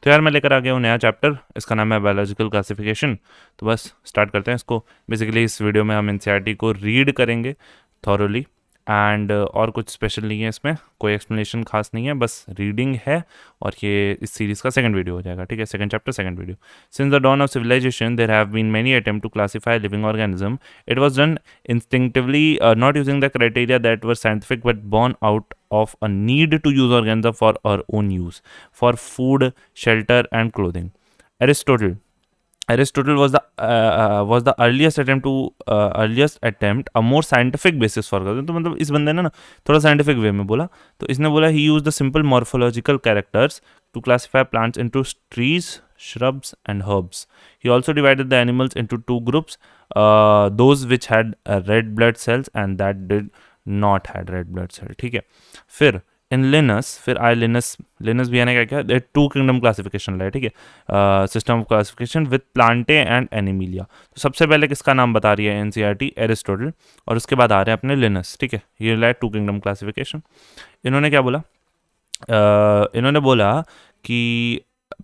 तो यार मैं लेकर आ गया हूँ नया चैप्टर, इसका नाम है बायोलॉजिकल क्लासिफिकेशन। तो बस स्टार्ट करते हैं इसको। बेसिकली इस वीडियो में हम एनसीईआरटी को रीड करेंगे थॉरोली, एंड और कुछ स्पेशल नहीं है इसमें, कोई एक्सप्लेनेशन खास नहीं है, बस रीडिंग है। और ये इस सीरीज़ का सेकंड वीडियो हो जाएगा, ठीक है, second chapter second video. Since the dawn of civilisation there have been many attempt to classify living organism. It was done instinctively, not using the criteria that were scientific, but born out of a need to use organism for our own use, for food, shelter, and clothing. Aristotle. Aristotle was the earliest attempt a more scientific basis for organism. तो मतलब इस बंदे ने ना थोड़ा scientific way में बोला। तो इसने बोला he used the simple morphological characters to classify plants into trees, shrubs, and herbs. He also divided the animals into two groups, those which had red blood cells and that did not had red blood cell, ठीक है। फिर इन Linus, फिर आए Linus. Linus भी आने का क्या, to kingdom classification लाए, ठीक है, system of classification with Plantae and Animalia. तो सबसे पहले किसका नाम बता रही है एनसीईआरटी, एरिस्टोटल, और उसके बाद आ रहे हैं अपने लिनस, ठीक है। ये लाए टू किंगडम क्लासिफिकेशन। इन्होंने क्या बोला, इन्होंने बोला कि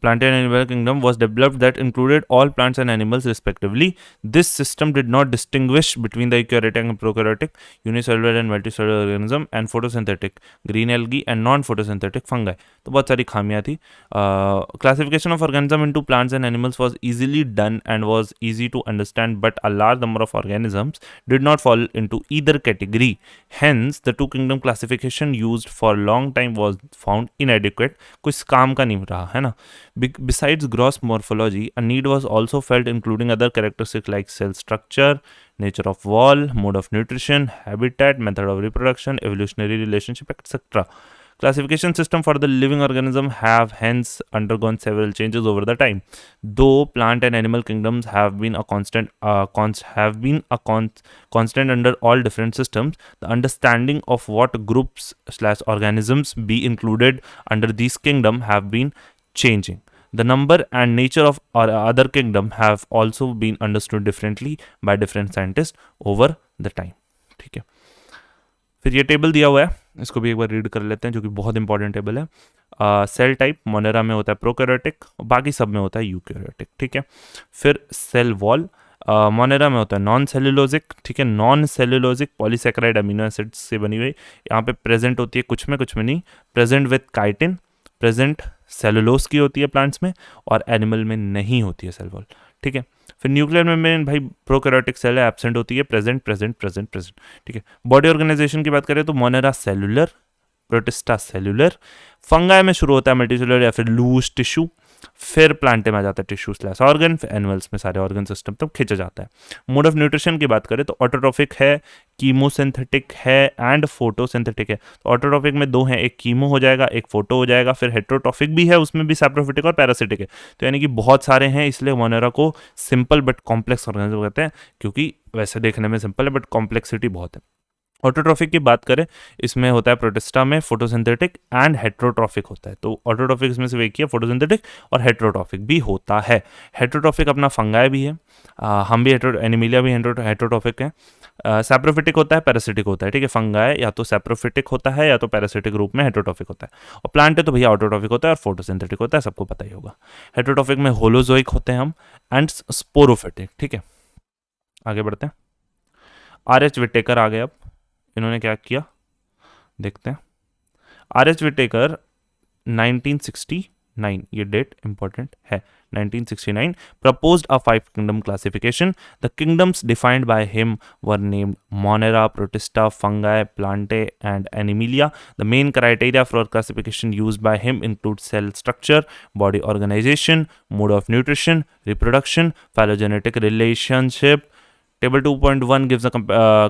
plantain and animal kingdom was developed that included all plants and animals respectively. This system did not distinguish between the eukaryotic and prokaryotic, unicellular and multicellular organism, and photosynthetic green algae and non-photosynthetic fungi. तो बहुत सारी खामियां थी। Classification of organism into plants and animals was easily done and was easy to understand, but a large number of organisms did not fall into either category. Hence, the two kingdom classification used for a long time was found inadequate. कुछ काम का नहीं रहा, है ना। Besides gross morphology, a need was also felt, including other characteristics like cell structure, nature of wall, mode of nutrition, habitat, method of reproduction, evolutionary relationship, etc. Classification system for the living organism have hence undergone several changes over the time. Though plant and animal kingdoms have been a constant under all different systems, the understanding of what groups/organisms be included under these kingdom have been changing. The number and nature of other kingdom have also been understood differently by different scientists over the time. ठीक है, फिर ये table दिया हुआ है, इसको भी एक बार रीड कर लेते हैं, जो कि बहुत इंपॉर्टेंट टेबल है। सेल टाइप मोनेरा में होता है प्रोकैरियोटिक, बाकी सब में होता है यूकैरियोटिक, ठीक है। फिर सेल वॉल, मोनेरा में होता है नॉन सेल्यूलोजिक, ठीक है, non cellulosic polysaccharide amino acids से बनी हुई। यहाँ पे प्रेजेंट होती है कुछ में नहीं, present with chitin, present cellulose की होती है प्लांट्स में, और एनिमल में नहीं होती है सेल वॉल, ठीक है। फिर न्यूक्लियर मेम्ब्रेन भाई प्रोकैरियोटिक सेल है, एब्सेंट होती है, प्रेजेंट प्रेजेंट प्रेजेंट प्रेजेंट, ठीक है। बॉडी ऑर्गेनाइजेशन की बात करें तो Monera cellular, protista cellular, fungi में शुरू होता है मल्टीसेलुलर या फिर लूज टिश्यू, फिर प्लांटे में आ जाता है टिश्यू स्लैश ऑर्गन, फिर एनिमल्स में सारे ऑर्गन सिस्टम तब खींचा जाता है। मोड ऑफ न्यूट्रिशन की बात करें तो ऑटोट्रॉफिक है, कीमोसिंथेटिक है एंड फोटोसिंथेटिक है। तो ऑटोट्रॉफिक में दो हैं, एक कीमो हो जाएगा, एक फोटो हो जाएगा। फिर हेट्रोट्रॉफिक भी है, उसमें भी सैप्रोफिटिक और पैरासिटिक है। तो यानी कि बहुत सारे हैं, इसलिए मोनेरा को सिंपल बट कॉम्प्लेक्स ऑर्गेनिज्म कहते हैं, क्योंकि वैसे देखने में सिंपल है बट कॉम्प्लेक्सिटी बहुत है। ऑटोट्रॉफिक की बात करें, इसमें होता है प्रोटिस्टा में फोटोसिंथेटिक एंड हेट्रोट्रॉफिक होता है। तो ऑटोट्रॉफिक इसमें से एक ही है, फोटोसिंथेटिक और हेट्रोट्रॉफिक भी होता है। हेट्रोट्रॉफिक अपना फंगाई भी है, हम भी एनिमिलिया भी हेट्रोट्रॉफिक है। सैप्रोफिटिक होता है, पैरासिटिक होता है, ठीक है। फंगाई या तो सैप्रोफिटिक होता है या तो पैरासिटिक रूप में हेट्रोट्रॉफिक होता है। और प्लांट है तो भैया ऑटोट्रॉफिक होता है और फोटोसिंथेटिक होता है, सबको पता ही होगा। हेट्रोट्रॉफिक में होलोजोइक होते हैं हम, एंड स्पोरोफिटिक, ठीक है। आगे बढ़ते हैं। आर.एच. विटेकर आ गए। अब इन्होंने क्या किया देखते हैं। आर.एच. विटेकर 1969, ये डेट इंपॉर्टेंट है, 1969 proposed a five kingdom classification. The kingdoms defined by him were named Monera, Protista, Fungi, Plantae, and Animalia. The main criteria for classification used by him include cell structure, body organization, mode of nutrition, reproduction, phylogenetic relationship. Table 2.1 gives a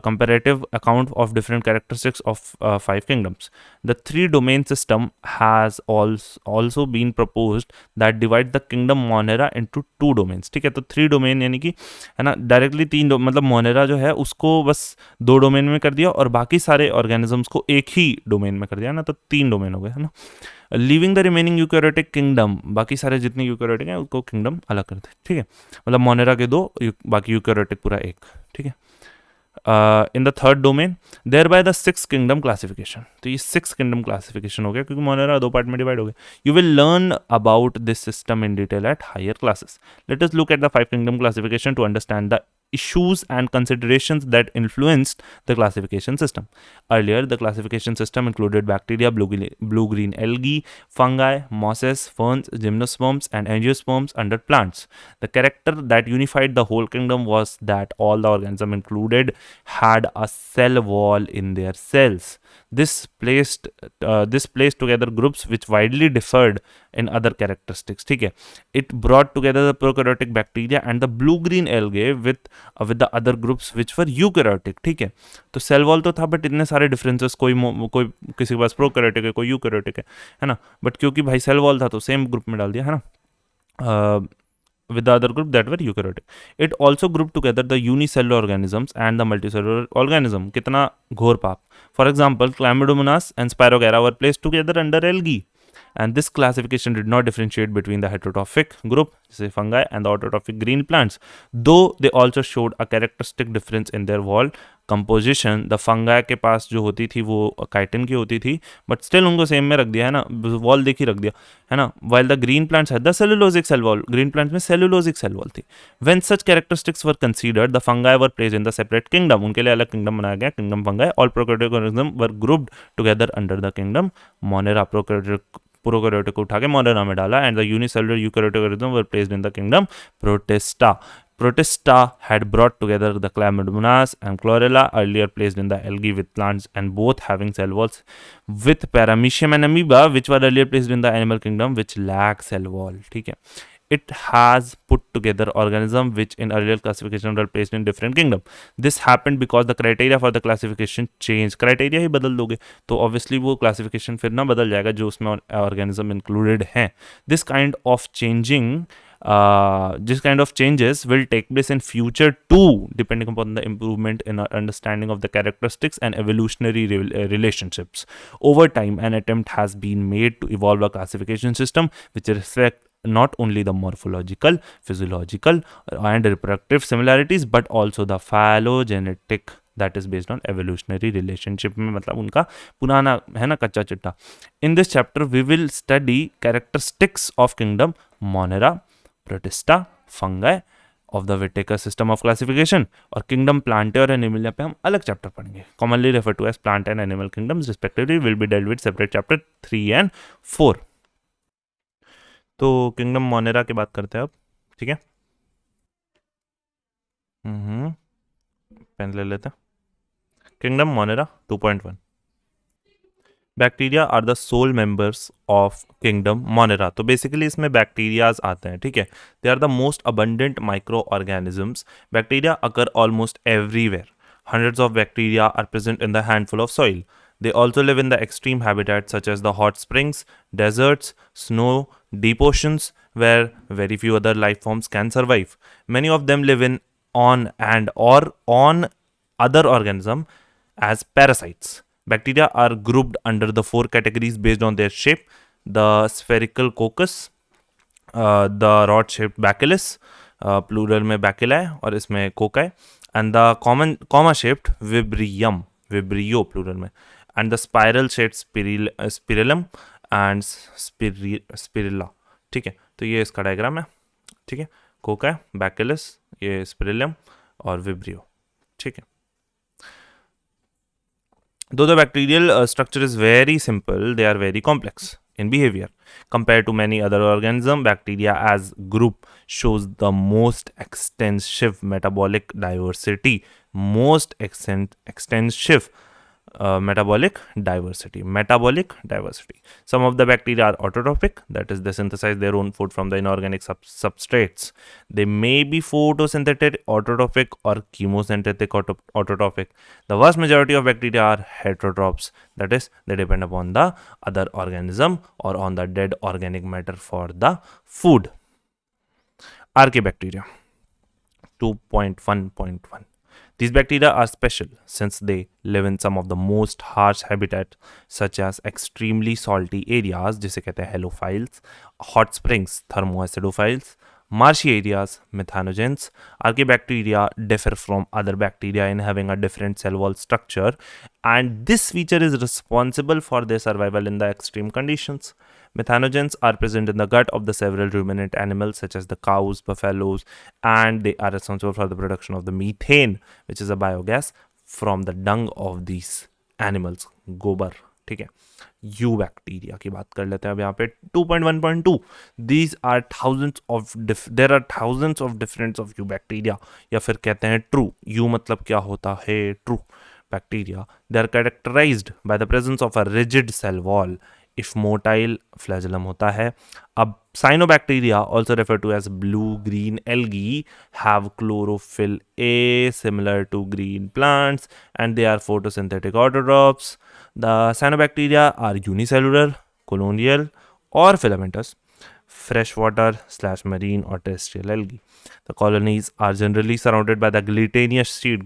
comparative account of different characteristics of five kingdoms. The three domain system has also been proposed that divide the kingdom Monera into two domains. ठीक है, तो three domain यानी कि है ना, directly मतलब Monera जो है उसको बस दो डोमेन में कर दिया और बाकी सारे ऑर्गेनिजम्स को एक ही डोमेन में कर दिया ना, तो तीन डोमेन हो गए, है ना। Living the remaining eukaryotic kingdom, बाकी सारे जितने यूकैरियोटिक हैं उसको किंगडम अलग करते हैं, ठीक है। मतलब मोनेरा के दो, बाकी यूकैरियोटिक पूरा एक, ठीक है। In the third domain there by the six kingdom classification. तो ये सिक्स किंगडम क्लासिफिकेशन हो गया क्योंकि मोनेरा दो पार्ट में डिवाइड हो गया। You will learn about this system in detail at higher classes. Let us look at the five kingdom classification to understand the issues and considerations that influenced the classification system. Earlier, the classification system included bacteria, blue-green algae, fungi, mosses, ferns, gymnosperms, and angiosperms under plants. The character that unified the whole kingdom was that all the organisms included had a cell wall in their cells. This placed together groups which widely differed in other characteristics. ठीक है, it brought together the prokaryotic bacteria and the blue green algae with the other groups which were eukaryotic. ठीक है, तो cell wall तो था but इतने सारे differences, कोई किसी के पास प्रोकैरियोटिक है, कोई यूकैरियोटिक है ना, बट क्योंकि भाई सेल वॉल था तो सेम ग्रुप में डाल दिया, है ना, with the other group that were eukaryotic. It also grouped together the unicellular organisms and the multicellular organism. कितना घोर पाप. For example, Chlamydomonas and Spirogyra were placed together under algae. And this classification did not differentiate between the heterotrophic group, say fungi, and the autotrophic green plants, though they also showed a characteristic difference in their wall composition. The fungi के पास जो होती थी वो chitin की होती थी, but still उनको same में रख दिया, है ना, वॉल देख ही रख दिया, है ना, while the green plants had the cellulosic cell wall. Green plants में cellulosic cell wall थी. When such characteristics were considered, the fungi were placed in the separate kingdom. उनके लिए अलग kingdom बनाया गया, kingdom fungi. All prokaryotic organisms were grouped together under the kingdom Monera. Prokaryotic को उठा के मोनेरा में डाला, and the unicellular eukaryotic organism were placed in the kingdom protista. Protista had brought together the Chlamydomonas and Chlorella, earlier placed in the algae with plants, and both having cell walls, with Paramecium and Amoeba, which were earlier placed in the animal kingdom, which lack cell wall. ठीक है, it has put together organisms which in earlier classification were placed in different kingdom. This happened because the criteria for the classification changed. Criteria ही बदल दोगे तो obviously वो classification फिर ना बदल जाएगा जो उसमें organism included हैं. This kind of changes will take place in future too, depending upon the improvement in our understanding of the characteristics and evolutionary relationships. Over time, an attempt has been made to evolve a classification system which reflects not only the morphological, physiological, and reproductive similarities, but also the phylogenetic, that is based on evolutionary relationship में, मतलब उनका पुराना है ना कच्चा चिट्टा. In this chapter, we will study characteristics of kingdom Monera, Protista, fungi of the Whittaker system of classification. और kingdom Plantae और Animalia पे हम अलग chapter पढ़ेंगे, commonly referred to as plant and animal kingdoms respectively, will be dealt with separate chapter 3 and 4. तो kingdom Monera की बात करते हैं अब, ठीक है. पेन ले लेते हैं. Kingdom Monera 2.1. Bacteria are the sole members of kingdom Monera. तो बेसिकली इसमें बैक्टीरियाज आते हैं, ठीक है. They are the most abundant micro organisms. Bacteria occur almost everywhere. Hundreds of bacteria are present in the handful of soil. They also live in the extreme habitats such as the hot springs, deserts, snow, deep oceans, where very few other life forms can survive. Many of them live on other organisms as parasites. Bacteria are grouped under the 4 categories based on their shape: the spherical coccus, the rod-shaped bacillus, plural में bacilli और इसमें cocci, and the comma-shaped vibrio plural में, and the spiral-shaped spirillum and spirilla. ठीक है, तो ये इसका diagram है, ठीक है. cocci, bacillus, ये spirillum और vibrio, ठीक है. Though the bacterial structure is very simple, they are very complex in behavior. Compared to many other organisms, bacteria as group shows the most extensive metabolic diversity. Metabolic diversity. Some of the bacteria are autotrophic, that is, they synthesize their own food from the inorganic substrates. They may be photosynthetic autotrophic or chemosynthetic autotrophic. The vast majority of bacteria are heterotrophs, that is, they depend upon the other organism or on the dead organic matter for the food. Archaebacteria 2.1.1. These bacteria are special since they live in some of the most harsh habitats such as extremely salty areas, जिसे कहते हैं halophiles, hot springs, thermoacidophiles, Marshy areas, methanogens. Archaebacteria differ from other bacteria in having a different cell wall structure, and this feature is responsible for their survival in the extreme conditions. Methanogens are present in the gut of the several ruminant animals such as the cows, buffaloes, and they are responsible for the production of the methane, which is a biogas from the dung of these animals. गोबर, ठीक है. You bacteria की बात कर लेते हैं अब यहाँ पे 2.1.2. These are thousands of there are thousands of differents of you bacteria, या फिर कहते हैं ट्रू. यू मतलब क्या होता है? True bacteria. They are characterised by the presence of a rigid cell wall. If motile flagellum होता है. अब cyanobacteria, also referred to as blue-green algae, have chlorophyll A similar to green plants, and they are photosynthetic autotrophs. The cyanobacteria are unicellular, colonial, or filamentous, freshwater / marine or terrestrial algae. The colonies are generally surrounded by the glutinous sheet.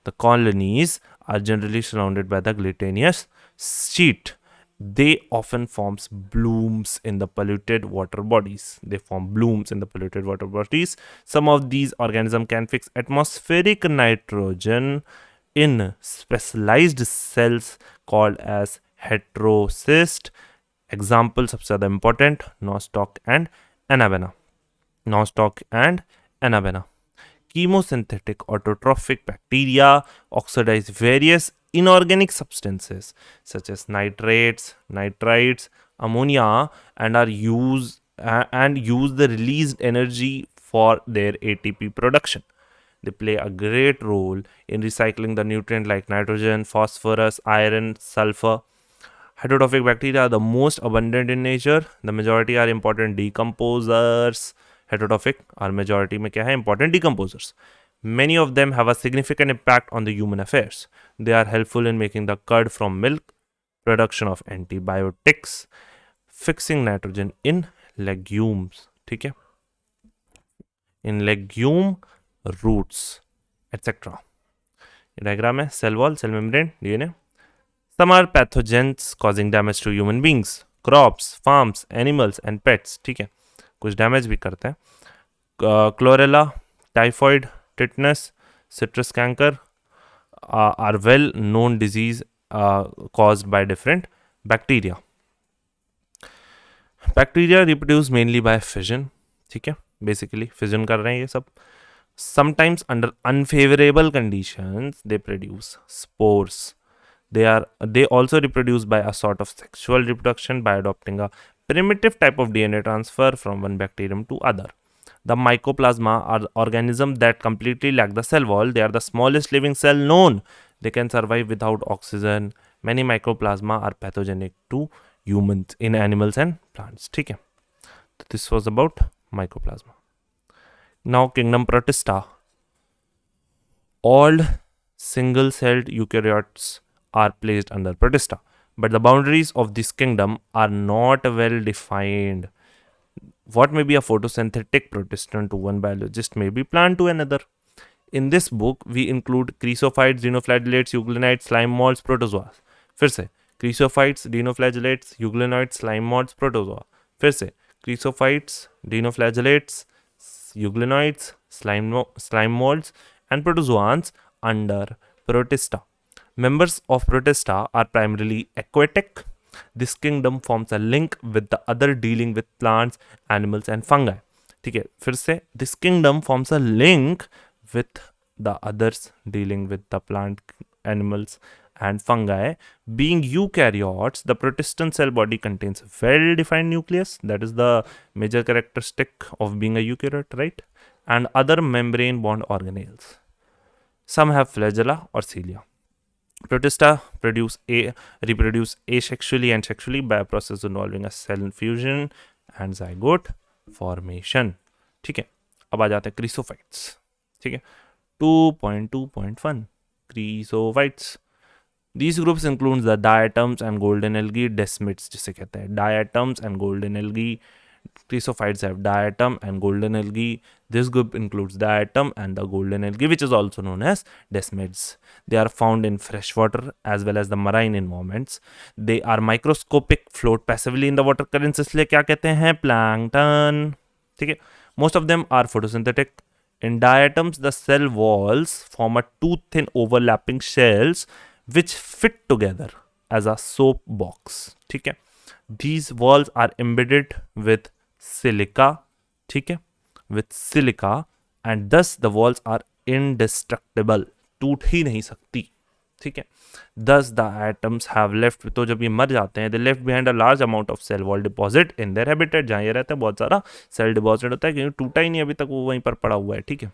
The colonies are generally surrounded by the glutinous sheet. They often forms blooms in the polluted water bodies. Some of these organisms can fix atmospheric nitrogen in specialized cells called as heterocyst. Example सबसे ज़्यादा important, nostoc and anabena. Chemosynthetic autotrophic bacteria oxidize various inorganic substances such as nitrates, nitrites, ammonia, and use the released energy for their ATP production. They play a great role in recycling the nutrient like nitrogen, phosphorus, iron, sulfur. Heterotrophic bacteria are the most abundant in nature. The majority are important decomposers. Heterotrophic are majority में क्या है? Important decomposers. Many of them have a significant impact on the human affairs. They are helpful in making the curd from milk, production of antibiotics, fixing nitrogen in legumes. ठीक है? In legume roots, etc. Diagram है cell wall, cell membrane, DNA. Some are pathogens causing damage to human beings, crops, farms, animals and pets. ठीक है, कुछ damage भी करते हैं. Chlorella, typhoid, tetanus, citrus canker are well known disease caused by different bacteria. Bacteria reproduce mainly by fission. ठीक है, basically fission कर रहे हैं ये सब. Sometimes under unfavorable conditions they produce spores. They also reproduce by a sort of sexual reproduction by adopting a primitive type of DNA transfer from one bacterium to other. The mycoplasma are organisms that completely lack the cell wall. They are the smallest living cell known. They can survive without oxygen. Many mycoplasma are pathogenic to humans in animals and plants. ठीक है, तो this was about mycoplasma. Now kingdom Protista. All single-celled eukaryotes are placed under Protista, but the boundaries of this kingdom are not well defined. What may be a photosynthetic protestant to one biologist may be plant to another. In this book, we include chrysophytes, dinoflagellates, euglenoids, slime molds, protozoa. फिर से chrysophytes, dinoflagellates, euglenoids, slime molds, protozoa. फिर से chrysophytes, dinoflagellates, euglenoids, slime molds, and protozoans under Protista. Members of Protista are primarily aquatic. This kingdom forms a link with the other dealing with plants, animals and fungi. ठीक है, फिर से this kingdom forms a link with the others dealing with the plant, animals and fungi. Being eukaryotes, the protestant cell body contains well-defined nucleus. That is the major characteristic of being a eukaryote, right? And other membrane-bound organelles. Some have flagella or cilia. Protista reproduce asexually and sexually by a process involving a cell fusion and zygote formation. ठीक है, अब आ जाते हैं क्रीसोफाइट्स. ठीक है, 2.2.1 क्रीसोफाइट्स. These groups include the diatoms and golden algae, desmids जिसे कहते हैं. Diatoms and golden algae, Chrysophytes have diatom and golden algae. This group includes diatom and the golden algae, which is also known as desmids. They are found in freshwater as well as the marine environments. They are microscopic, float passively in the water currents, इसलिए क्या कहते हैं? Plankton. ठीक है. Most of them are photosynthetic. In diatoms, the cell walls form a two thin overlapping shells which fit together as a soap box. ठीक है. These walls are embedded with silica. ठीक है. With silica, and thus the walls are indestructible. टूट ही नहीं सकती. ठीक है. Thus the atoms have left, तो जब ये मर जाते हैं, they left behind a large amount of cell wall deposit in their habitat. जहाँ ये रहता है बहुत सारा सेल डिपॉजिट होता है, क्योंकि टूटा ही नहीं अभी तक, वो वहीं पर पड़ा हुआ है. ठीक है.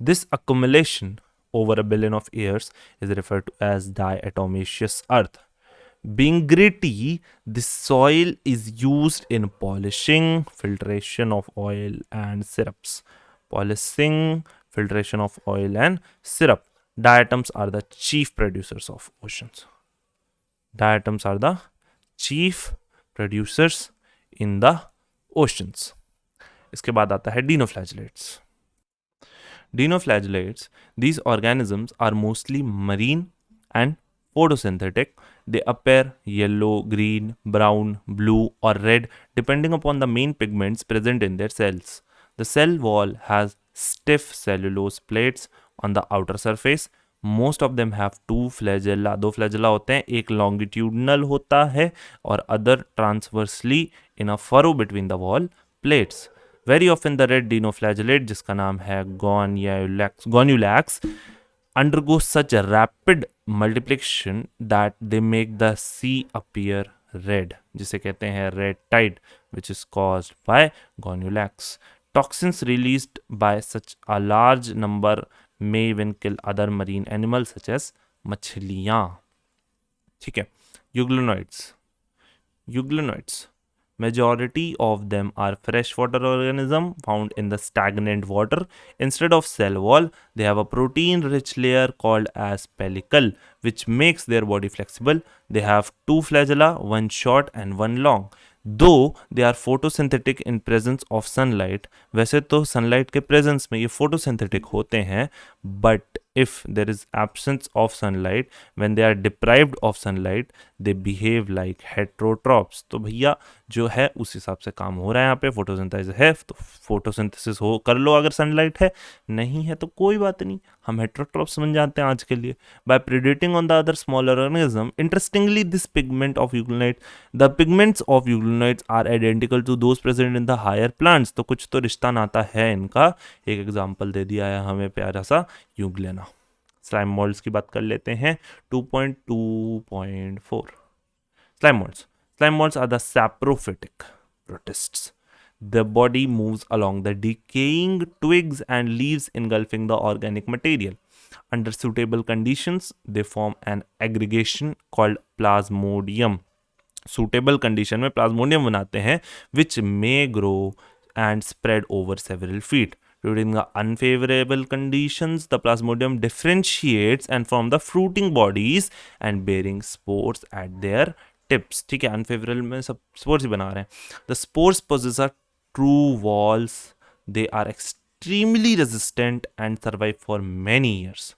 This accumulation over a billion of years is referred to as diatomaceous earth. Being gritty, the soil is used in polishing, filtration of oil and syrups. Polishing, filtration of oil and syrup. Diatoms are the chief producers of oceans. Diatoms are the chief producers in the oceans. इसके बाद आता है dinoflagellates. Dinoflagellates, these organisms are mostly marine and photosynthetic. They appear yellow, green, brown, blue or red depending upon the main pigments present in their cells. The cell wall has stiff cellulose plates on the outer surface. Most of them have two flagella. दो flagella होते हैं, एक longitudinal होता है और other transversely in a furrow between the wall plates. Very often the red dinoflagellate, जिसका नाम है Gonulax, undergo such a rapid multiplication that they make the sea appear red, जिसे कहते हैं red tide, which is caused by Gonulax. Toxins released by such a large number may even kill other marine animals such as मछलियाँ. ठीक है. Euglenoids. Majority of them are freshwater organisms found in the stagnant water. Instead of cell wall, they have a protein-rich layer called as pellicle, which makes their body flexible. They have two flagella, one short and one long. Though they are photosynthetic in presence of sunlight, वैसे तो sunlight के presence में ये photosynthetic होते हैं, but if there is absence of sunlight, when they are deprived of sunlight, they behave like heterotrophs. तो भैया जो है उस हिसाब से काम हो रहा है यहाँ पे. फोटोसिंथेसिस है तो फोटोसिंथेसिस हो कर लो, अगर सनलाइट है नहीं है तो कोई बात नहीं, हम हेटेरोट्रॉफ्स बन जाते हैं आज के लिए. By predating on the other smaller organism. Interestingly this pigment of euglenoid, the pigments of euglenoids are identical to those present in the higher plants. तो कुछ तो रिश्ता नाता है इनका. एक एग्जाम्पल दे दिया है हमें प्यारा सा यूग्लिना. स्लाइम मोल्ड्स की बात कर लेते हैं. 2.2.4 slime moulds. Slime molds are the saprophytic protists. The body moves along the decaying twigs and leaves engulfing the organic material. Under suitable conditions, they form an aggregation called plasmodium. Suitable condition में plasmodium बनाते हैं, which may grow and spread over several feet. During the unfavorable conditions, the plasmodium differentiates and form the fruiting bodies and bearing spores at their tips. ठीक है. Unfavourable में सब spores ही बना रहे हैं. The spores possess are true walls. They are extremely resistant and survive for many years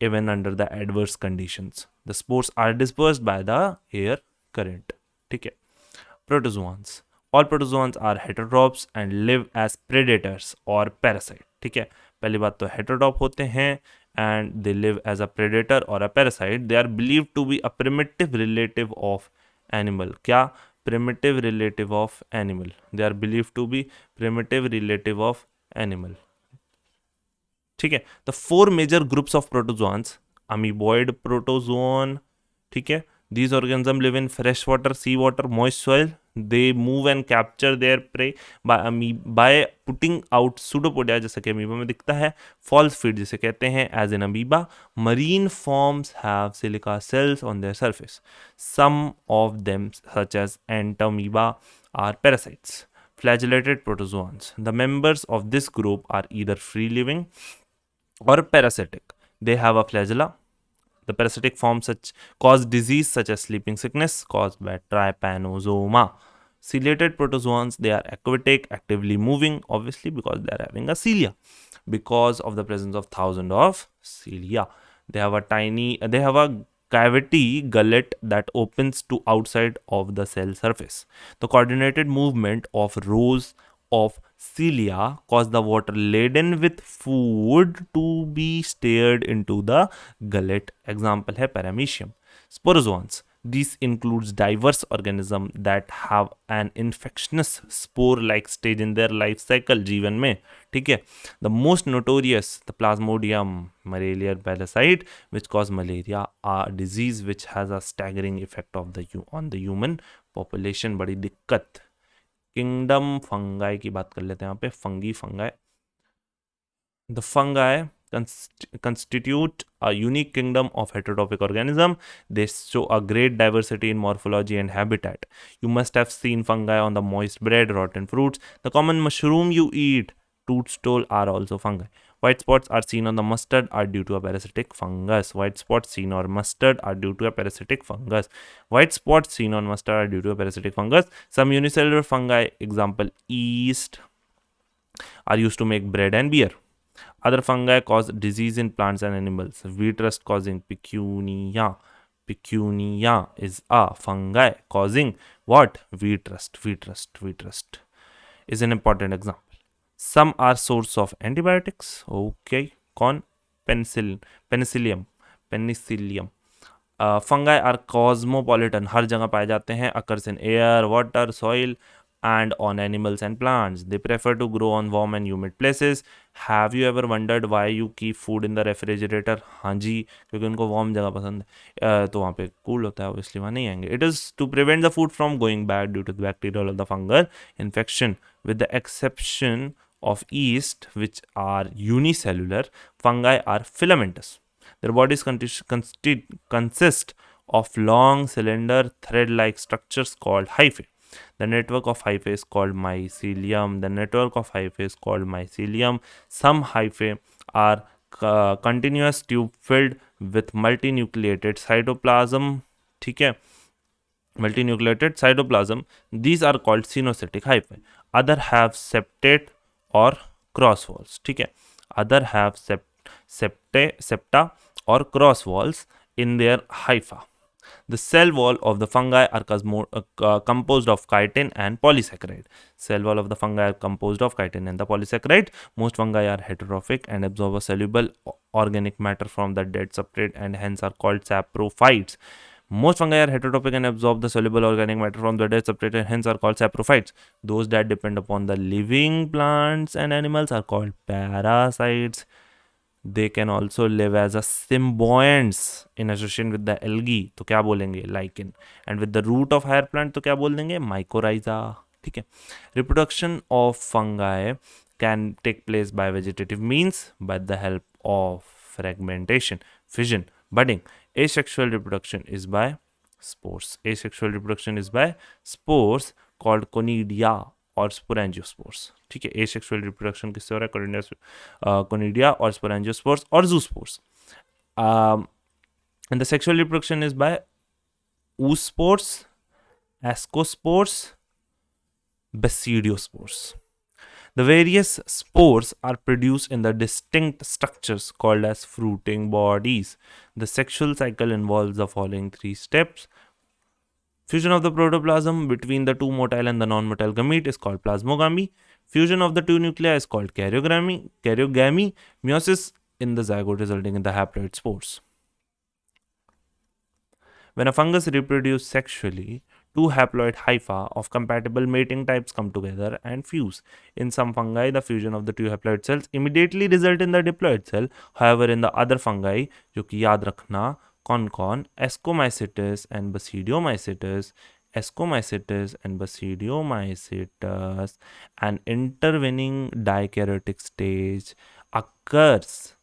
even under the adverse conditions. The spores are dispersed by the air current. ठीक है. Protozoans. All protozoans are heterotrophs and live as predators और parasite. ठीक है. पहली बात तो हेटेरोट्रॉप होते हैं and they live as a predator or a parasite. They are believed to be a primitive relative of animal. क्या? Primitive relative of animal. They are believed to be primitive relative of animal. ठीक है. The four major groups of protozoans. Amoeboid protozoan. ठीक है. These organisms live in freshwater, seawater, moist soil. They move and capture their prey by putting out pseudopodia, जैसे कि amoeba में दिखता है. False feed जिसे कहते हैं as in amoeba. Marine forms have silica cells on their surface. Some of them, such as entamoeba, are parasites. Flagellated protozoans. The members of this group are either free-living or parasitic. They have a flagella. The parasitic forms cause disease such as sleeping sickness caused by trypanosoma. Ciliated protozoans, they are aquatic, actively moving, obviously because they are having a cilia. Because of the presence of thousands of cilia, they have a cavity gullet that opens to outside of the cell surface. The coordinated movement of rows of cilia cause the water laden with food to be stirred into the gullet. Example है paramecium. Sporozoans. This includes diverse organisms that have an infectious spore-like stage in their life cycle जीवन में. ठीक है. The most notorious, the Plasmodium parasite, which cause malaria, a disease which has a staggering effect on the human population. बड़ी दिक्कत. Kingdom fungi की बात कर लेते हैं यहाँ पे. fungi. The fungi constitute a unique kingdom of heterotrophic organism. They show a great diversity in morphology and habitat. You must have seen fungi on the moist bread, rotten fruits. The common mushroom you eat, toadstool, are also fungi. White spots are seen on the mustard are due to a parasitic fungus. White spots seen on mustard are due to a parasitic fungus. White spots seen on mustard are due to a parasitic fungus. Some unicellular fungi, example yeast, are used to make bread and beer. Other fungi cause disease in plants and animals. Wheat rust causing pecunia. Pecunia is a fungi causing what? Wheat rust is an important example. Some are source of antibiotics. Okay. Con penicillium. Fungi are cosmopolitan. हर जगह पाए जाते हैं. Occurs in air, water, soil, and on animals and plants. They prefer to grow on warm and humid places. Have you ever wondered why you keep food in the refrigerator? हाँ जी, क्योंकि उनको warm जगह पसंद है. तो वहाँ पे cool होता है, obviously वहाँ नहीं आएंगे. It is to prevent the food from going bad due to the bacterial or the fungal infection. With the exception of yeast, which are unicellular, fungi are filamentous. Their bodies consist of long cylinder thread-like structures called hyphae. The network of hyphae is called mycelium. Some hyphae are continuous tube filled with multinucleated cytoplasm. ठीक है, multinucleated cytoplasm. These are called cenocytic hyphae. Other have septate or cross walls. ठीक है, other have septa or cross walls in their hypha. The cell wall of the fungi are composed of chitin and polysaccharide. Cell wall of the fungi are composed of chitin and the polysaccharide. Most fungi are heterotrophic and absorb a soluble organic matter from the dead substrate and hence are called saprophytes. Most fungi are heterotrophic and absorb the soluble organic matter from the dead substrate and hence are called saprophytes. Those that depend upon the living plants and animals are called parasites. They can also live as a symbionts in association with the algae. तो क्या बोलेंगे? Lichen. And with the root of higher plant तो क्या बोल देंगे? Mycorrhiza. ठीक है. Reproduction of fungi can take place by vegetative means by the help of fragmentation, fission, budding. Asexual reproduction is by spores. Called conidia और sporangiosperms. ठीक है, asexual reproduction किससे हो रहा है? Conidia और sporangiosperms और zoospores. And the sexual reproduction is by oospores, ascospores, basidiospores. The various spores are produced in the distinct structures called as fruiting bodies. The sexual cycle involves the following 3 steps. Fusion of the protoplasm between the two motile and the non-motile gamete is called plasmogamy. Fusion of the two nuclei is called karyogamy. Meiosis in the zygote resulting in the haploid spores. When a fungus reproduces sexually, two haploid hypha of compatible mating types come together and fuse. In some fungi, the fusion of the two haploid cells immediately result in the diploid cell. However, in the other fungi, जो कि याद रखना, कौन Ascomycetes and Basidiomycetes, an intervening dikaryotic stage occurs,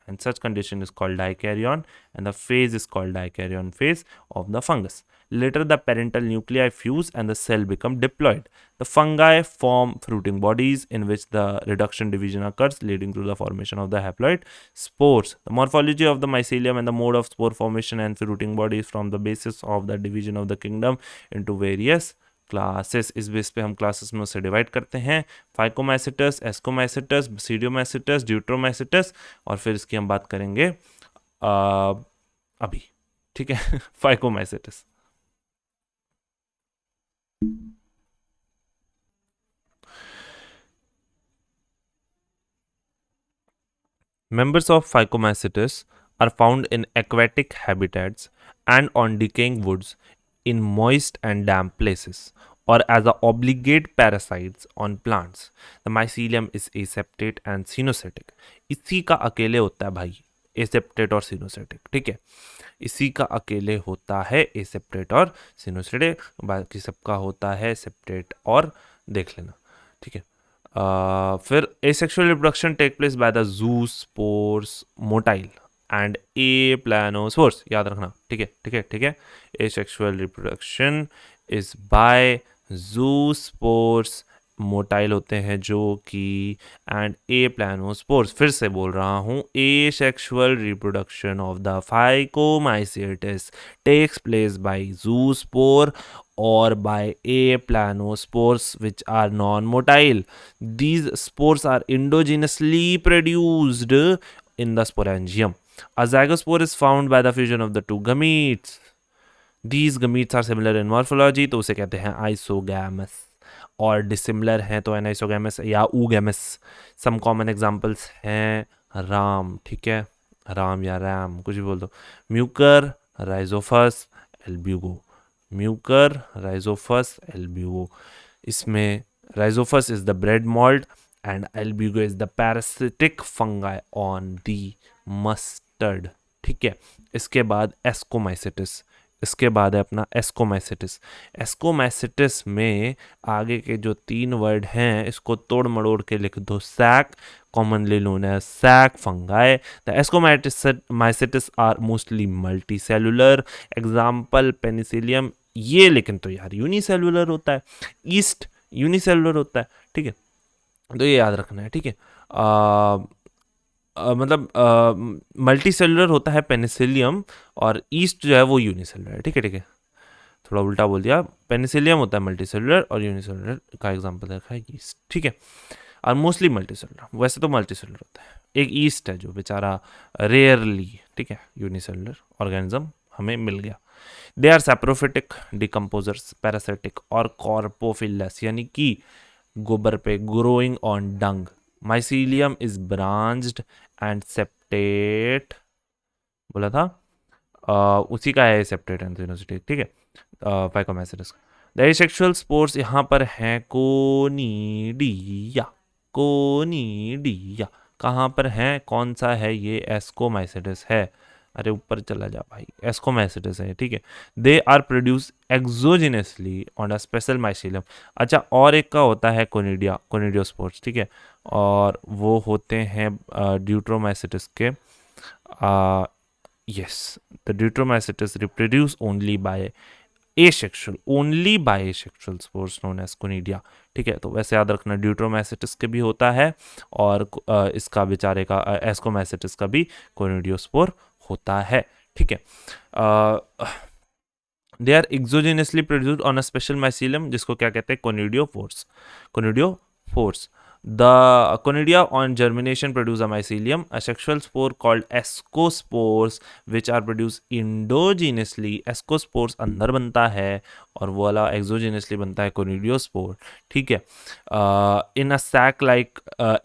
and such condition is called dikaryon, and the phase is called dikaryon phase of the fungus. Later, the parental nuclei fuse and the cell become diploid. The fungi form fruiting bodies in which the reduction division occurs, leading to the formation of the haploid spores. The morphology of the mycelium and the mode of spore formation and fruiting bodies form the basis of the division of the kingdom into various classes, इस base पे हम classes में उसे divide करते हैं, फाइकोमाइसिटस, एस्कोमाइसिटस, बसीडियोमाइसिटस, ड्यूट्रोमाइसिटस, और फिर इसकी हम बात करेंगे अभी, ठीक है। फाइकोमाइसिटस। Members of Phycomycetes are found in aquatic habitats and on decaying woods in moist and damp places, or as a obligate parasites on plants. The mycelium is aseptate and cynocetic. इसी का अकेले होता है भाई एसेप्टेट और सिनोसेटिक, ठीक है। इसी का अकेले होता है एसेप्टेट और सिनोसेटिक, बाकी सबका होता है सेप्टेट और देख लेना, ठीक है। फिर asexual reproduction take place by the zoospores motile and a planospores, याद रखना, ठीक है ठीक है ठीक है। Asexual reproduction is by zoospores motile होते हैं जो कि, एंड ए प्लानोस्पोर्स, फिर से बोल रहा हूँ, asexual reproduction of the phycomycetes takes place by zoospore or by a planospores which are non-motile. These spores are endogenously produced in the sporangium. A zygospore is found by the fusion of the two gametes. These gametes are similar in morphology, तो उसे कहते हैं isogamous, और dissimilar हैं तो anisogamous या oogamous. Some common examples हैं राम, ठीक है, राम या रैम कुछ भी बोल दो, mucor, rhizopus, albugo, mucor, rhizopus, albugo. इसमें rhizopus is the bread mould and albugo is the parasitic fungi on the mustard, ठीक है। इसके बाद एस्कोमाइसिटिस, इसके बाद है अपना एस्कोमाइसिटिस। एस्कोमाइसिटिस में आगे के जो 3 वर्ड हैं इसको तोड़ मड़ोड़ के लिख दो, sac, commonly known as sac fungi. The ascomycetes are mostly multicellular. Example penicillium, ये लेकिन तो यार यूनिसेलुलर होता है, ईस्ट यूनिसेलुलर होता है, ठीक है, तो ये याद रखना है, ठीक है। मतलब मल्टी सेलुलर होता है पेनिसिलियम और ईस्ट जो है वो यूनिसेलुलर है, ठीक है ठीक है, थोड़ा उल्टा बोल दिया, पेनिसिलियम होता है मल्टी सेलुलर और यूनिसेलुलर का एग्जांपल देखा है ईस्ट, ठीक है। और मोस्टली मल्टी सेलुलर, वैसे तो मल्टी सेलुलर होता है, एक ईस्ट है जो बेचारा रेयरली, ठीक है, यूनिसेलुलर ऑर्गेनिज्म हमें मिल गया। They are saprophytic, decomposers, parasitic और कॉर्पोफिलस, यानी कि गोबर पे, growing on dung. Mycelium is branched and septate, बोला था उसी का है सेप्टेट एंड सिनोसिटिक, ठीक है, फाइकोमाइसिटिस। द एसेक्सुअल स्पोर्स यहाँ पर हैं कोनिडिया, कोनिडिया कहाँ पर हैं, कौन सा है ये, एस्कोमाइसिटिस है, अरे ऊपर चला जा भाई, एस्कोमाइसिटिस है, ठीक है। They are produce exogenously on a special mycelium. अच्छा, और एक का होता है कोनिडिया, कोनिडियोस्पोर्स, ठीक है, और वो होते हैं ड्यूट्रोमाइसिटिस के, yes, the deuteromycetes reproduce only by asexual spores known as conidia, ठीक है। तो वैसे याद रखना ड्यूट्रोमाइसिटिस के भी होता है और इसका बेचारे का एस्कोमाइसिटिस का भी कोनिडियोस्पोर होता है, ठीक है। They are exogenously produced on a special mycelium जिसको क्या कहते हैं, कोनिडियोफोर्स, कोनिडियोफोर्स। The conidia on germination produce a mycelium, a sexual spore called ascospores, which are produced endogenously. Ascospores अंदर बनता है और वो वाला exogenously बनता है conidiospore, ठीक है। In a sac like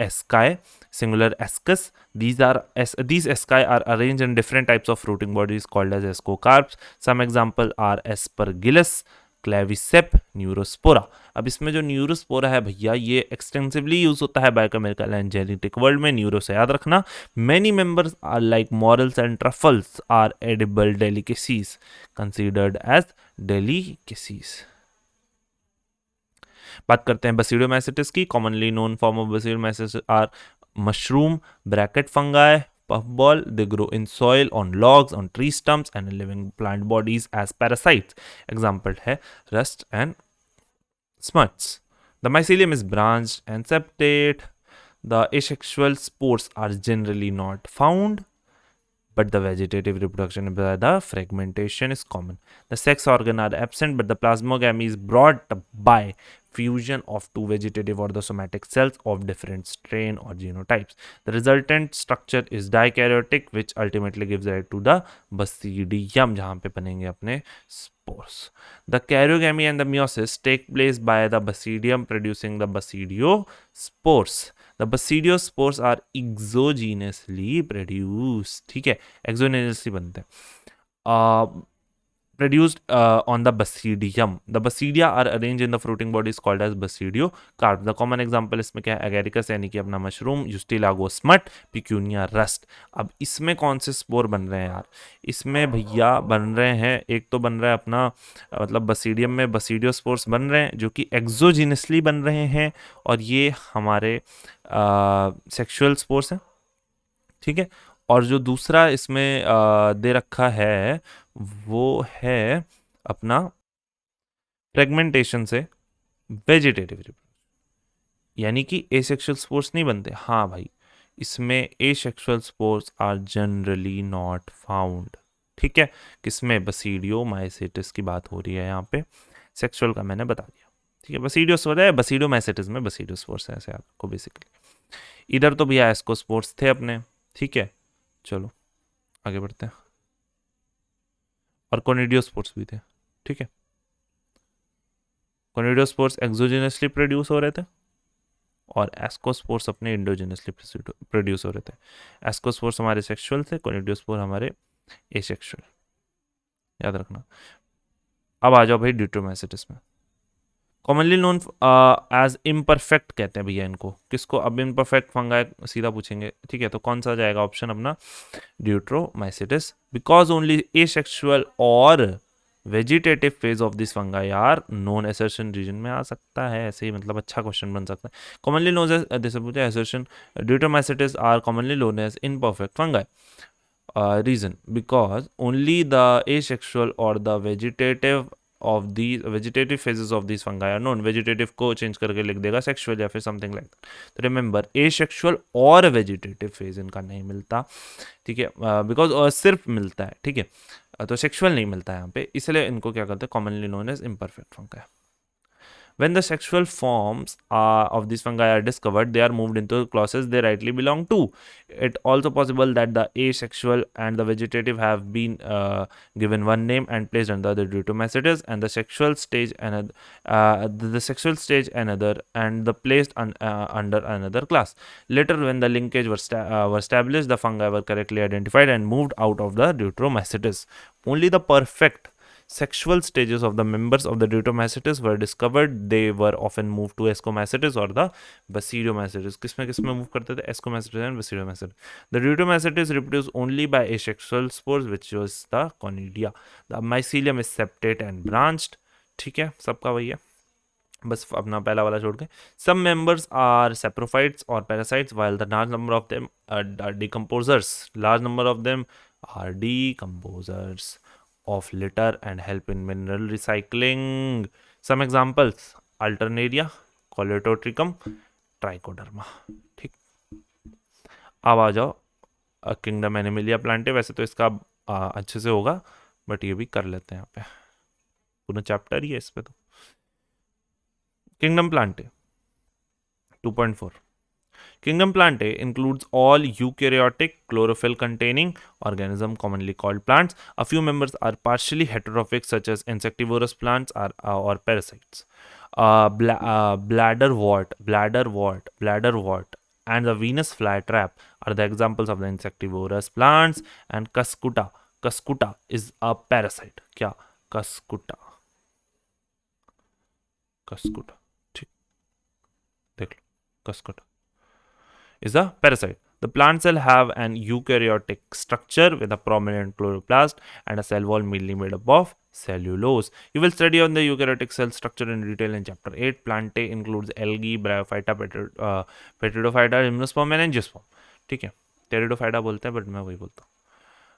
asci, singular ascus, these asci are arranged in different types of fruiting bodies called as ascocarps. Some example are aspergillus, claviceps, neurospora. अब इसमें जो न्यूरोस्पोरा है भैया ये एक्सटेंसिवली यूज होता है बायोकेमिकल एंड जेनेटिक वर्ल्ड में, neuro से याद रखना। Many members are like morels and truffles are edible delicacies, considered as delicacies. बात करते हैं बसीडियोमाइसिटिस की। Commonly known form of basidiomycetes are mushroom, bracket fungi, puffball. They grow in soil, on logs, on tree stumps, and in living plant bodies as parasites. Example है rust and smuts. The mycelium is branched and septate. The asexual spores are generally not found. but the vegetative reproduction by the fragmentation is common. The sex organ are absent, but the plasmogamy is brought by fusion of two vegetative or the somatic cells of different strain or genotypes. The resultant structure is dikaryotic, which ultimately gives rise to the basidium, जहाँ पे बनेंगे अपने spores. The karyogamy and the meiosis take place by the basidium producing the basidiospores. The basidiospores are exogenously produced. ठीक है, exogenously बनते हैं. Produced on the basidium. The basidia are arranged in the fruiting bodies called as basidiocarp. The common example इसमें क्या है, agaricus यानी कि अपना mushroom, Justilago smut, Pecunia rust. अब इसमें कौन से स्पोर बन रहे हैं यार? इसमें भैया बन रहे हैं, एक तो बन रहा है अपना मतलब बसीडियम में बसीडियोस्पोर्स बन रहे हैं जो कि एक्सोजिनसली बन रहे हैं, और ये हमारे सेक्सुअल स्पोर्स हैं, ठीक है. और जो दूसरा इसमें दे रखा है वो है अपना फ्रेगमेंटेशन से वेजिटेटिव, यानी कि एसेक्सुअल स्पोर्स नहीं बनते. हाँ भाई, इसमें asexual spores are generally not found. ठीक है, किसमें? बसीडियो माइसेटिस की बात हो रही है यहाँ पे. सेक्सुअल का मैंने बता दिया. ठीक है, बसीडियो स्पोर है, बसीडियो माइसेटिस में बसीडियो स्पोर्स है, ऐसे आपको बेसिकली. इधर तो भैया एस्को स्पोर्स थे अपने. ठीक है, चलो आगे बढ़ते हैं. और कोनिडियोस्पोर्स भी थे. ठीक है, कोनिडियोस्पोर्स एक्सोजेनसली प्रोड्यूस हो रहे थे और एस्कोस्पोर्स अपने इंडोजेनसली प्रोड्यूस हो रहे थे. एस्कोस्पोर्स हमारे सेक्सुअल थे, कोनिडियोस्पोर हमारे एसेक्सुअल. याद रखना. अब आ जाओ भाई ड्यूट्रोमैसिटिस में. कॉमनली नोन एज इम्परफेक्ट कहते हैं भैया इनको. किसको? अब इम्परफेक्ट फंगाई सीधा पूछेंगे. ठीक है, तो कौन सा जाएगा ऑप्शन अपना? ड्यूट्रोमाइसिटिस. बिकॉज ओनली एसेक्सुअल और vegetative phase of this fungi are known assertion reason में आ सकता है. ऐसे ही मतलब अच्छा क्वेश्चन बन सकता है. कॉमनली नोन एज जैसे पूछा assertion, deuteromycetes are commonly known as imperfect fungi. Reason because only the asexual or the vegetative phases of these fungi are known. Vegetative को चेंज करके लिख देगा sexual या फिर something like that. तो remember asexual और vegetative phase इनका नहीं मिलता. ठीक है, because सिर्फ मिलता है. ठीक है, तो sexual नहीं मिलता है यहाँ पे, इसलिए इनको क्या करते हैं? commonly known as imperfect fungi. When the sexual forms of these fungi are discovered, they are moved into classes they rightly belong to. It also possible that the asexual and the vegetative have been given one name and placed under the Deuteromacetes, and the sexual stage another, and the placed under another class. Later, when the linkage were established, the fungi were correctly identified and moved out of the Deuteromacetes. Only the perfect sexual stages of the members of the Deuteromacetes were discovered. They were often moved to Escomacetes or the Basidiomacetes. किसमें move करते थे? Escomacetes and Basidiomacetes. The Deuteromacetes reproduce only by asexual spores, which was the conidia. The mycelium is septate and branched. ठीक है, सबका वही है, बस अपना पहला वाला छोड़ के. Some members are saprophytes or parasites, while the large number of them are decomposers. Large number of them are decomposers of litter and help in mineral recycling. Some examples: Alternaria, Coleotrichum, Trichoderma. ठीक, अब आ जाओ kingdom Animalia Plantae. वैसे तो इसका अच्छे से होगा, but ये भी कर लेते हैं यहाँ पे, पूरा चैप्टर ही है इस पे. तो Kingdom Plantae 2.4. Kingdom Plantae includes all eukaryotic chlorophyll containing organisms commonly called plants. A few members are partially heterophytic such as insectivorous plants or parasites. Bladderwort, and the Venus flytrap are the examples of the insectivorous plants. And Cuscuta is a parasite. क्या? Cuscuta. ठीक, देख लो. Cuscuta is a parasite. The plant cell have an eukaryotic structure with a prominent chloroplast and a cell wall mainly made up of cellulose. You will study on the eukaryotic cell structure in detail in chapter 8. Plantae includes algae, bryophyta, pteridophyta, gymnosperm and angiosperm. ठीक है, pteridophyta बोलते हैं, but मैं वही बोलता हूँ.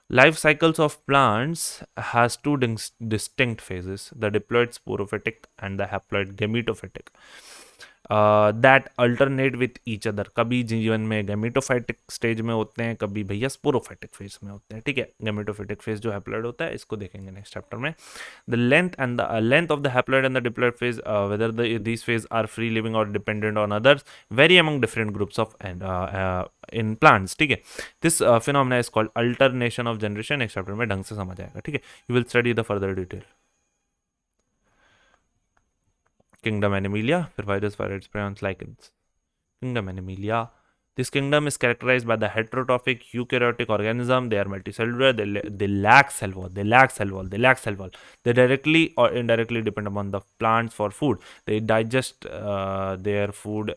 Life cycles of plants has two distinct phases: the diploid sporophytic and the haploid gametophytic. That alternate with each other. कभी जीवन में गैमेटोफाइटिक स्टेज में होते हैं, कभी भैया स्पोरोफाइटिक फेज में होते हैं, ठीक है। गैमेटोफाइटिक फेज जो हैप्लॉइड होता है, इसको देखेंगे नेक्स्ट चैप्टर में। The length of the haploid and the diploid phase, whether these phases are free living or dependent on others, vary among different groups of and in plants, ठीक है। This phenomena is called alternation of generation। Next chapter में ढंग से समझ आएगा, ठीक है। You will study the further detail। Kingdom Animalia, फिर virus, viroids, prions, lichens। Kingdom Animalia. This kingdom is characterized by the heterotrophic eukaryotic organism. They are multicellular. They lack cell wall. They lack cell wall. They lack cell wall. They directly or indirectly depend upon the plants for food. They digest their food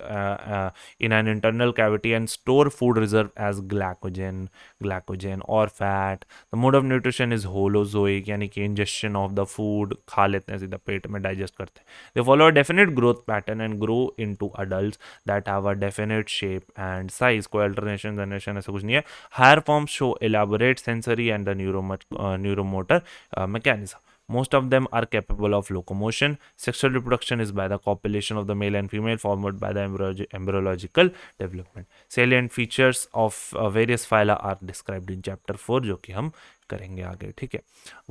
in an internal cavity and store food reserve as glycogen or fat. The mode of nutrition is holozoic, यानी कि ingestion of the food, खा लेते हैं सीधा पेट में, digest करते हैं। They follow a definite growth pattern and grow into adults that have a definite shape and size। कोई alternation generation ऐसा कुछ नहीं है। Higher forms show elaborate sensory and the neuromotor mechanism। Most of them are capable of locomotion। Sexual reproduction is by the copulation of the male and female, followed by the embryological development। Salient features of various phyla are described in chapter 4, जो कि हम करेंगे आगे, ठीक है।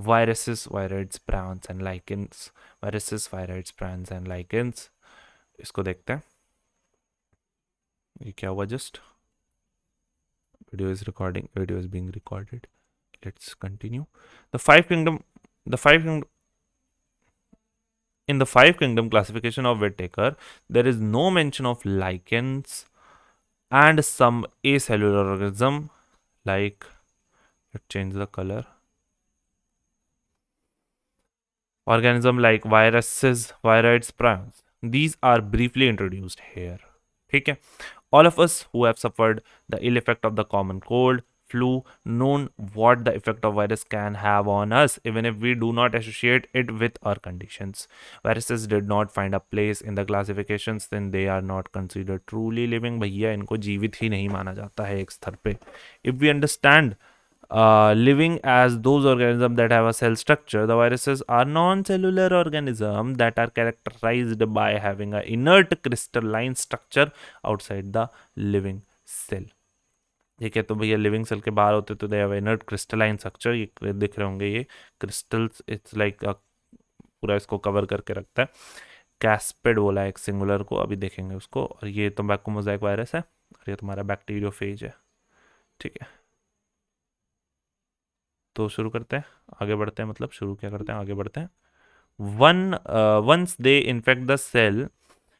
Viruses, viroids, prions and lichens। Viruses, viroids, prions and lichens, इसको देखते हैं। ये क्या हुआ? Just video is being recorded. Let's continue. The five kingdom the five kingdom In the five kingdom classification of Whittaker, there is no mention of lichens and some acellular organism like, let's change the color, organism like viruses, viroids, prions। These are briefly introduced here, ठीक है। All of us who have suffered the ill effect of the common cold, flu, known what the effect of virus can have on us, even if we do not associate it with our conditions। Viruses did not find a place in the classifications, then they are not considered truly living। भैया इनको जीवित ही नहीं माना जाता है एक स्तर पे। If we understand living as those organisms that have a cell structure, the viruses are non-cellular organisms that are characterized by having an inert crystalline structure outside the living cell। ठीक है, तो भैया लिविंग सेल के बाहर होते तो they have inert crystalline structure. ये दिख रहे होंगे, ये क्रिस्टल्स, इट्स लाइक पूरा इसको कवर करके रखता है। कैस्पेड बोला है एक सिंगुलर को, अभी देखेंगे उसको। और ये तंबाकू मोज़ाइक वायरस है, और ये तुम्हारा बैक्टीरियोफेज है, ठीक है। तो शुरू करते हैं, आगे बढ़ते हैं, मतलब शुरू क्या करते हैं, आगे बढ़ते हैं। Once they infect the cell,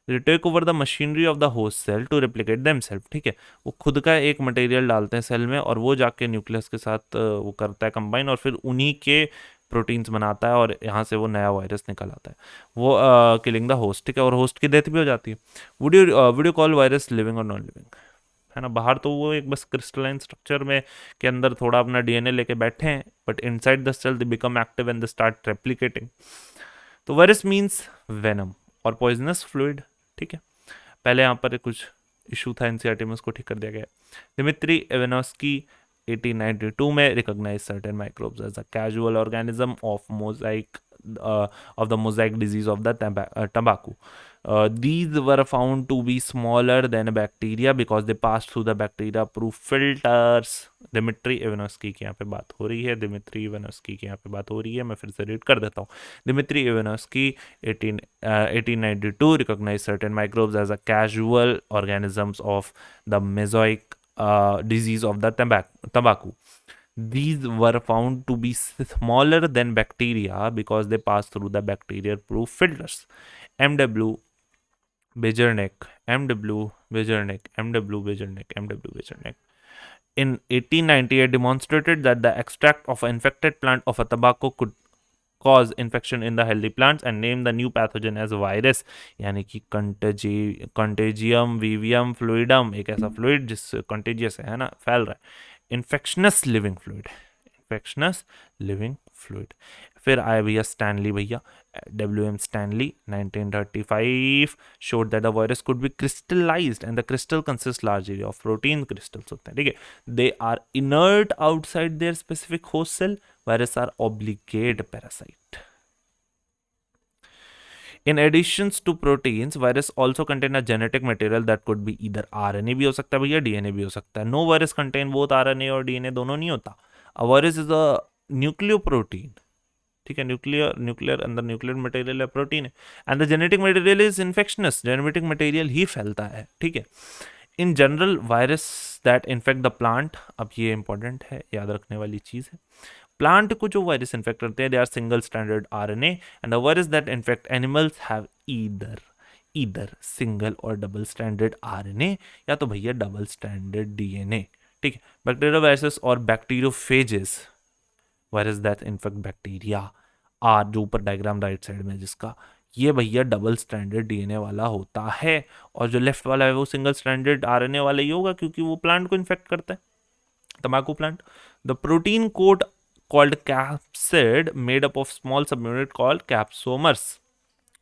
they take over the machinery of the host cell to replicate themselves। ठीक है, वो खुद का एक मटेरियल डालते हैं सेल में, और वो जाके न्यूक्लियस के साथ वो करता है कंबाइन, और फिर उन्हीं के प्रोटीन्स बनाता है, और यहाँ से वो नया वायरस निकल आता है, वो किलिंग द होस्ट, ठीक है। और होस्ट की डेथ भी हो जाती है। Would you call virus living और नॉन लिविंग, है ना। बाहर तो वो एक बस क्रिस्टलाइन स्ट्रक्चर में के अंदर थोड़ा अपना डीएनए लेके बैठे हैं, but inside the cell they become active and they start replicating. तो वायरस मींस वेनम और पॉइजनस फ्लूइड, ठीक है। पहले यहाँ पर कुछ इशू था एनसीईआरटी में, उसको ठीक कर दिया गया। दिमित्री इवानोव्स्की 1892 में recognised certain microbes as a casual organism of mosaic of the mosaic disease of the tobacco। These were found to be smaller than bacteria because they passed through the bacteria proof filters। Dmitri Ivanowsky की यहाँ पे बात हो रही है, Dmitry Ivanowsky की यहाँ पे बात हो रही है। मैं फिर से रीड कर देता हूँ। Dmitri Ivanowsky 1892 recognized certain microbes as a casual organisms of the mosaic disease of the tobacco। These were found to be smaller than bacteria because they pass through the bacteria-proof filters। M.W. Bejernik in 1898 demonstrated that the extract of an infected plant of a tobacco could cause infection in the healthy plants and named the new pathogen as virus, यानी कि contagium vivium fluidum, एक ऐसा fluid जिस contagious है ना, फैल रहा है। Infections living fluid. फिर आए भैया स्टैनली, भैया WM Stanley 1935 showed that the virus could be crystallized and the crystal consists largely of protein crystals होते हैं, ठीक है। They are inert outside their specific host cell। Viruses are obligate parasite। In addition to proteins, virus also contain a genetic material that could be either RNA भी हो सकता है भैया, DNA भी हो सकता है. No virus contain both RNA और DNA दोनों नहीं होता. A virus is a nucleoprotein. ठीक है, न्यूक्लियर अंदर न्यूक्लियर मटेरियल है, प्रोटीन है. And the genetic material is infectious, genetic material ही फैलता है. ठीक है. In general virus that infect the plant, अब ये इंपॉर्टेंट है, याद रखने वाली चीज है. प्लांट को जो वायरस इन्फेक्ट करते हैं, they are single standard RNA, and the virus that infect animals have either single और डबल स्टैंडर्ड आरएनए, या तो भैया डबल स्टैंडर्ड डीएनए. ठीक है. बैक्टीरियोवायरस और bacteriophages, virus that infect bacteria, are जो ऊपर डायग्राम राइट साइड में जिसका, ये भैया डबल स्टैंडर्ड डीएनए वाला होता है. और जो लेफ्ट वाला है वो सिंगल स्टैंडर्ड आरएनए वाला ही होगा, क्योंकि वो प्लांट को इन्फेक्ट करता है, तंबाकू plant. The protein coat called capsid made up of small subunit called capsomers.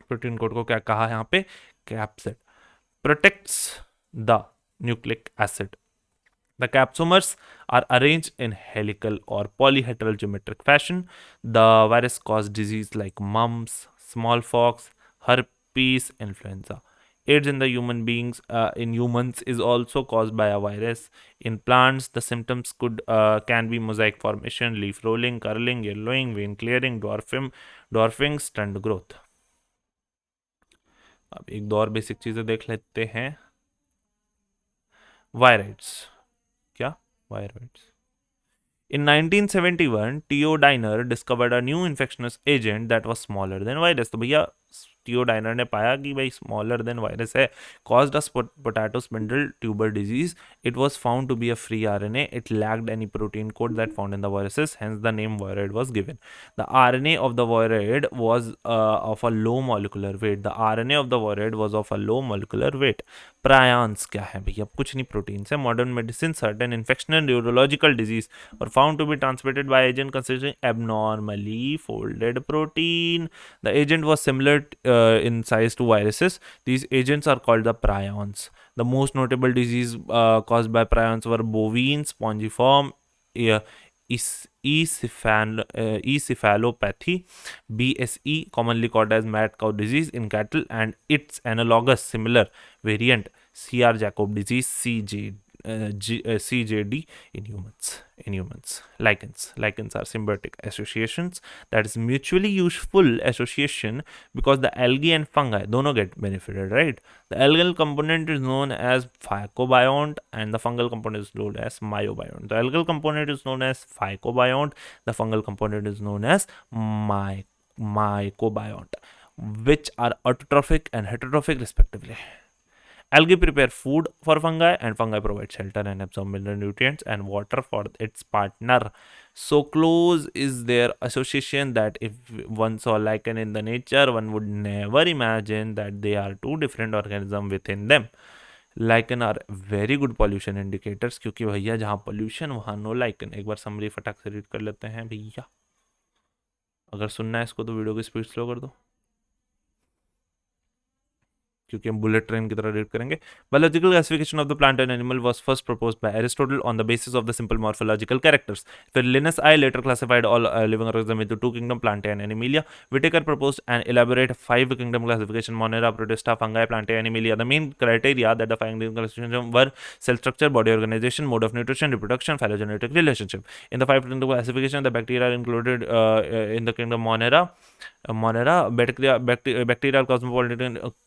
Protein code को क्या कहा यहाँ पे, capsid, protects the nucleic acid. The capsomers are arranged in helical or polyhedral geometric fashion. The virus cause disease like mumps, smallpox, herpes, influenza. AIDS in the human beings, in humans, is also caused by a virus. In plants, the symptoms can be mosaic formation, leaf rolling, curling, yellowing, vein clearing, dwarfing, stunt growth. अब एक दो और basic चीजें देख लेते हैं. Viroids, क्या viroids? In 1971, Theo Diner discovered a new infectious agent that was smaller than virus. तो भैया टीओ डाइनर ने पाया कि भाई स्मॉलर देन वायरस है. caused us potato spindle tuber disease. It was found to be a free RNA. It lacked any protein code that found in the viruses, hence the name viroid was given. The RNA of the viroid was of a low molecular weight. The RNA of the viroid was of a low molecular weight. Prions क्या है भैया? कुछ नहीं, protein है. Modern medicine, certain infection and neurological disease were found to be transmitted by agent consisting abnormally folded protein. The agent was similar in size to viruses. These agents are called the prions. The most notable disease caused by prions were bovine spongiform encephalopathy, BSE, commonly called as mad cow disease in cattle, and its analogous similar variant, CR-Jacob disease, CJD, in humans. Lichens are symbiotic associations, that is mutually useful association, because the algae and fungi dono get benefited, right? The algal component is known as phycobiont and the fungal component is known as myobiont. The algal component is known as phycobiont, the fungal component is known as mycobiont, which are autotrophic and heterotrophic respectively. Algae prepare food for fungi, and fungi provide shelter and absorb mineral nutrients and water for its partner. So close is their association that if one saw lichen in the nature, one would never imagine that they are two different organisms within them. Lichen are very good pollution indicators, क्योंकि भैया जहाँ pollution वहाँ no lichen. एक बार summary फटाक से read कर लेते हैं भैया. अगर सुनना है इसको तो वीडियो की स्पीड स्लो कर दो, क्योंकि हम बुलेट ट्रेन की तरह रीड करेंगे. Biological classification of the plant and animal was first proposed by Aristotle on the basis of the simple morphological characters. फिर Linnaeus I later classified all living organism into two kingdom, plant and animalia. Whittaker proposed an elaborate 5 kingdom classification, Monera, Protista, Fungi, Plantae, Animalia. The main criteria that the 5 kingdom classification were cell structure, body organization, mode of nutrition, reproduction, phylogenetic relationship. In the 5 kingdom classification, the bacteria are included in the kingdom Monera. Bacteria are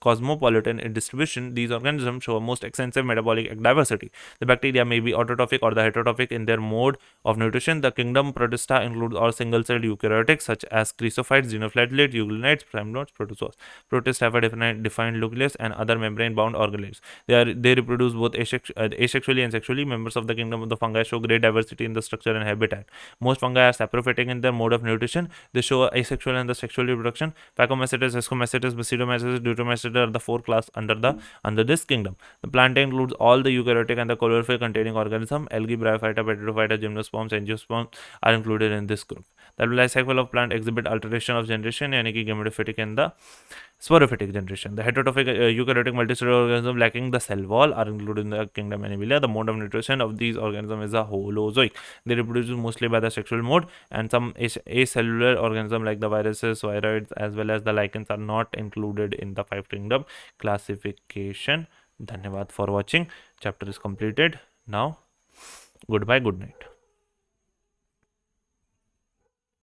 cosmopolitan in distribution. These organisms show a most extensive metabolic diversity. The bacteria may be autotrophic or the heterotrophic in their mode of nutrition. The kingdom Protista includes all single-celled eukaryotics such as chrysophytes, xenoflagellates, euglenites, primordials, protozoans. Protists have a defined nucleus and other membrane-bound organelles. They reproduce both asexually and sexually. Members of the kingdom of the fungi show great diversity in the structure and habitat. Most fungi are saprophytic in their mode of nutrition. They show asexual and the sexual reproduction. Phacomacetes, Escomacetes, Basidomacetes, Deuteromacetes are the 4 classes under this kingdom. The Plantae includes all the eukaryotic and the chlorophyll containing organisms. Algae, Bryophyta, Pteridophyta, Gymnosperms, Angiosperms are included in this group. The life cycle of plant exhibit alteration of generation, यानी कि gametophytic and the Sporophytic generation. The heterotrophic eukaryotic multicellular organisms lacking the cell wall are included in the kingdom Animalia. The mode of nutrition of these organisms is a holozoic. They reproduce mostly by the sexual mode, and some acellular organisms like the viruses, viroids, as well as the lichens are not included in the five kingdom classification. Dhanyavad for watching. Chapter is completed. Now, goodbye, good night.